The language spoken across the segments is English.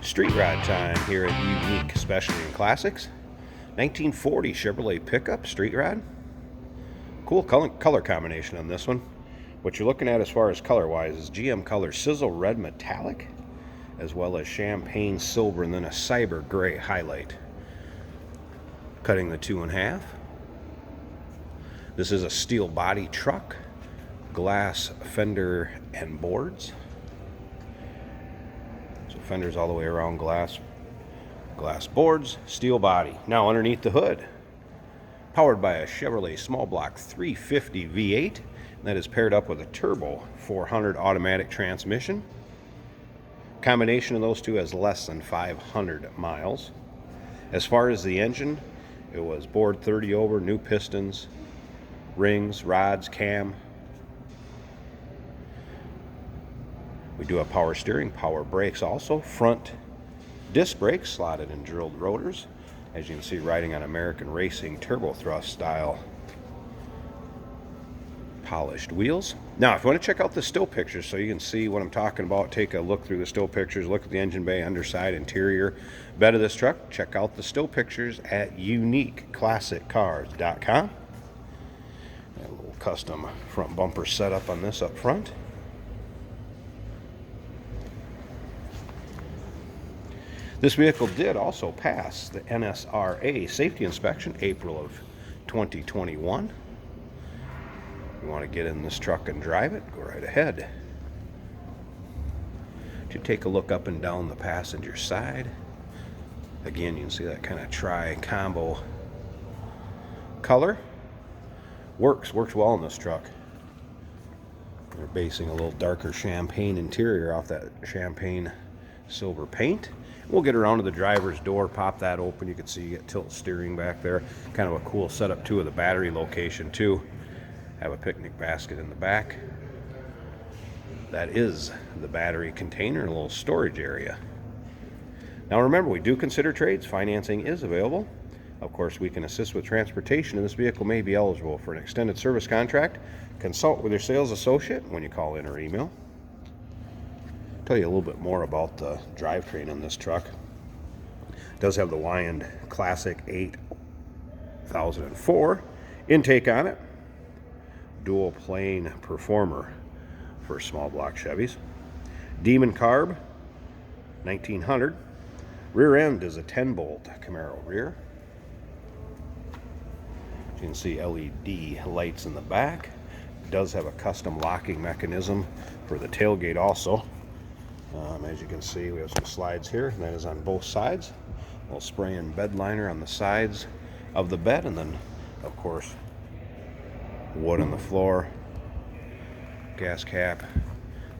Street rod time here at Unique Specialty and Classics. 1940 Chevrolet pickup street rod. Cool color combination on this one. What you're looking at as far as color wise is GM color Sizzle Red Metallic, as well as Champagne Silver, and then a Cyber Gray highlight. Cutting the two in half. This is a steel body truck, glass fender and boards. So fenders all the way around, glass boards, steel body. Now underneath the hood, powered by a Chevrolet small block 350 V8 that is paired up with a turbo 400 automatic transmission. Combination of those two has less than 500 miles. As far as the engine, it was bored 30 over, new pistons, rings, rods, cam. We do have power steering, power brakes also, front disc brakes, slotted and drilled rotors. As you can see, riding on American Racing turbo thrust style polished wheels. Now, if you want to check out the still pictures so you can see what I'm talking about, take a look through the still pictures, look at the engine bay, underside, interior, bed of this truck, check out the still pictures at uniqueclassiccars.com. A little custom front bumper setup on this up front. This vehicle did also pass the Nsra safety inspection April of 2021. If you want to get in this truck and drive it, go right ahead. To take a look up and down the passenger side. Again, you can see that kind of tri-combo color. Works well in this truck. They're basing a little darker champagne interior off that champagne silver paint. We'll get around to the driver's door, pop that open. You can see you get tilt steering back there. Kind of a cool setup too of the battery location too. Have a picnic basket in the back. That is the battery container and a little storage area. Now remember, we do consider trades. Financing is available. Of course, we can assist with transportation, and this vehicle may be eligible for an extended service contract. Consult with your sales associate when you call in or email. Tell you a little bit more about the drivetrain on this truck. It does have the Wyand Classic 8004 intake on it. Dual plane performer for small block Chevys. Demon carb 1900. Rear end is a 10-bolt Camaro rear. You can see LED lights in the back. It does have a custom locking mechanism for the tailgate also. As you can see, we have some slides here, and that is on both sides. A little spray and bed liner on the sides of the bed, and then, of course, wood on the floor. Gas cap,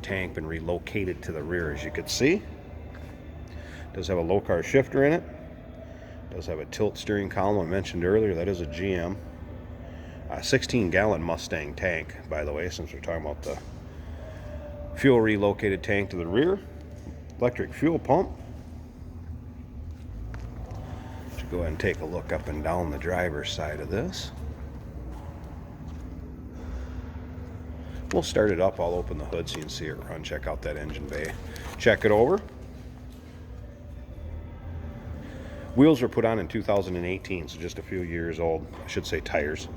tank been relocated to the rear, as you can see. Does have a low car shifter in it. Does have a tilt steering column I mentioned earlier. That is a GM. 16-gallon Mustang tank, by the way, since we're talking about the fuel relocated tank to the rear. Electric fuel pump. Should go ahead and take a look up and down the driver's side of this. We'll start it up. I'll open the hood so you can see it run. Check out that engine bay. Check it over. Wheels were put on in 2018, so just a few years old. I should say tires.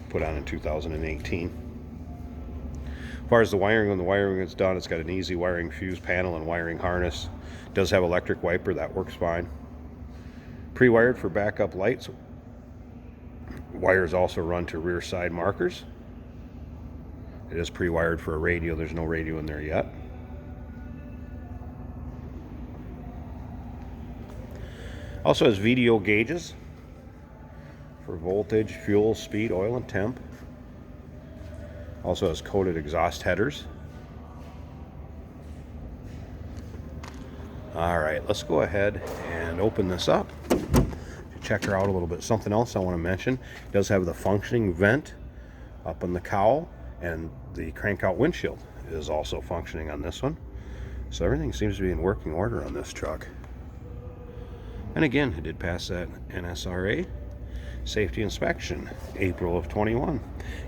Put on in 2018. As far as the wiring, when the wiring is done, it's got an easy wiring fuse panel and wiring harness. It does have electric wiper, that works fine. Pre-wired for backup lights. Wires also run to rear side markers. It is pre-wired for a radio. There's no radio in there yet. Also has VDO gauges for voltage, fuel, speed, oil, and temp. Also has coated exhaust headers. All right, let's go ahead and open this up. Check her out a little bit. Something else I want to mention, it does have the functioning vent up on the cowl, and the crank out windshield is also functioning on this one. So everything seems to be in working order on this truck. And again, it did pass that Nsra safety inspection, April of 21.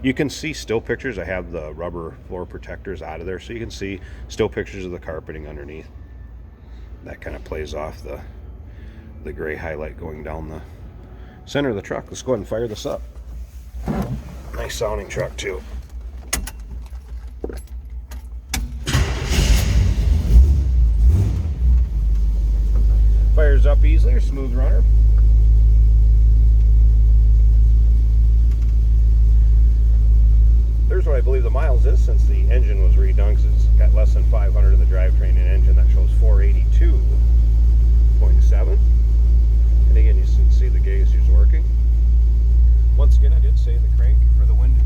You can see still pictures. I have the rubber floor protectors out of there, so you can see still pictures of the carpeting underneath. That kind of plays off the gray highlight going down the center of the truck. Let's go ahead and fire this up. Nice sounding truck too. Fires up easily, smooth runner. There's what I believe the miles is since the engine was redone, because it's got less than 500 in the drivetrain and engine. That shows 482.7. And again, you can see the gauge is working. Once again, I did say the crank for the window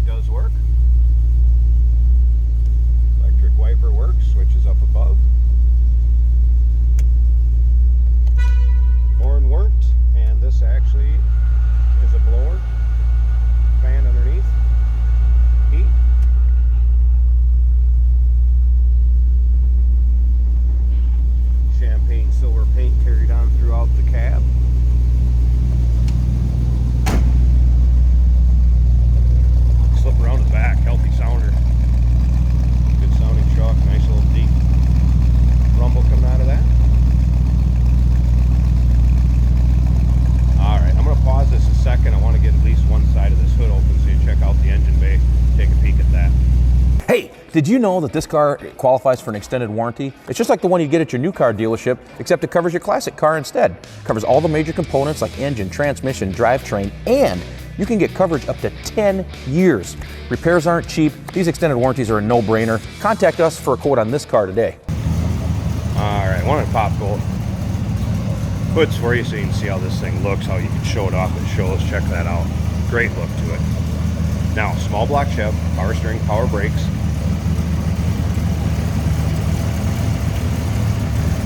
does work. Electric wiper works, switches up above. Horn worked, and this actually is a blower. Fan underneath. Heat. Champagne silver paint carried on throughout the cab. Slip around the back, healthy sounder. Good sounding truck, nice little deep rumble coming out of that. Alright, I'm going to pause this a second. I want to get at least one side of this hood open so you check out the engine bay, take a peek at that. Hey, did you know that this car qualifies for an extended warranty? It's just like the one you get at your new car dealership, except it covers your classic car instead. It covers all the major components like engine, transmission, drivetrain, and you can get coverage up to 10 years. Repairs aren't cheap. These extended warranties are a no-brainer. Contact us for a quote on this car today. Alright, I want to pop both hoods for you so you can see how this thing looks, how you can show it off at shows. Check that out. Great look to it. Now, small block Chev, power steering, power brakes.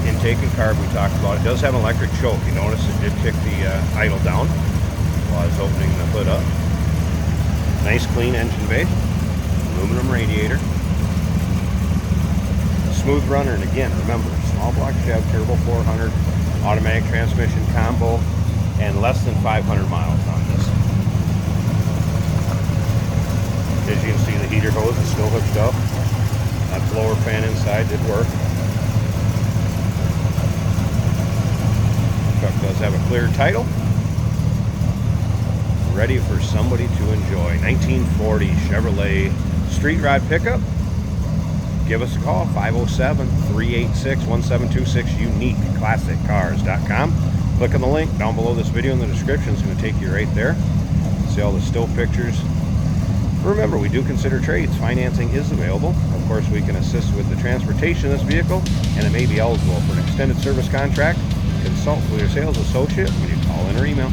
Intake and carb we talked about. It does have an electric choke. You notice it did kick the idle down while I was opening the hood up. Nice clean engine bay. Aluminum radiator. Smooth runner, and again, remember, small block Chev, turbo 400, automatic transmission combo, and less than 500 miles on this. As you can see, the heater hose is still hooked up. That blower fan inside did work. Truck does have a clear title. Ready for somebody to enjoy. 1940 Chevrolet Street Rod pickup. Give us a call, 507-386-1726, uniqueclassiccars.com. Click on the link down below this video in the description. It's going to take you right there. See all the still pictures. Remember, we do consider trades. Financing is available. Of course, we can assist with the transportation of this vehicle, and it may be eligible for an extended service contract. Consult with your sales associate when you call in or email.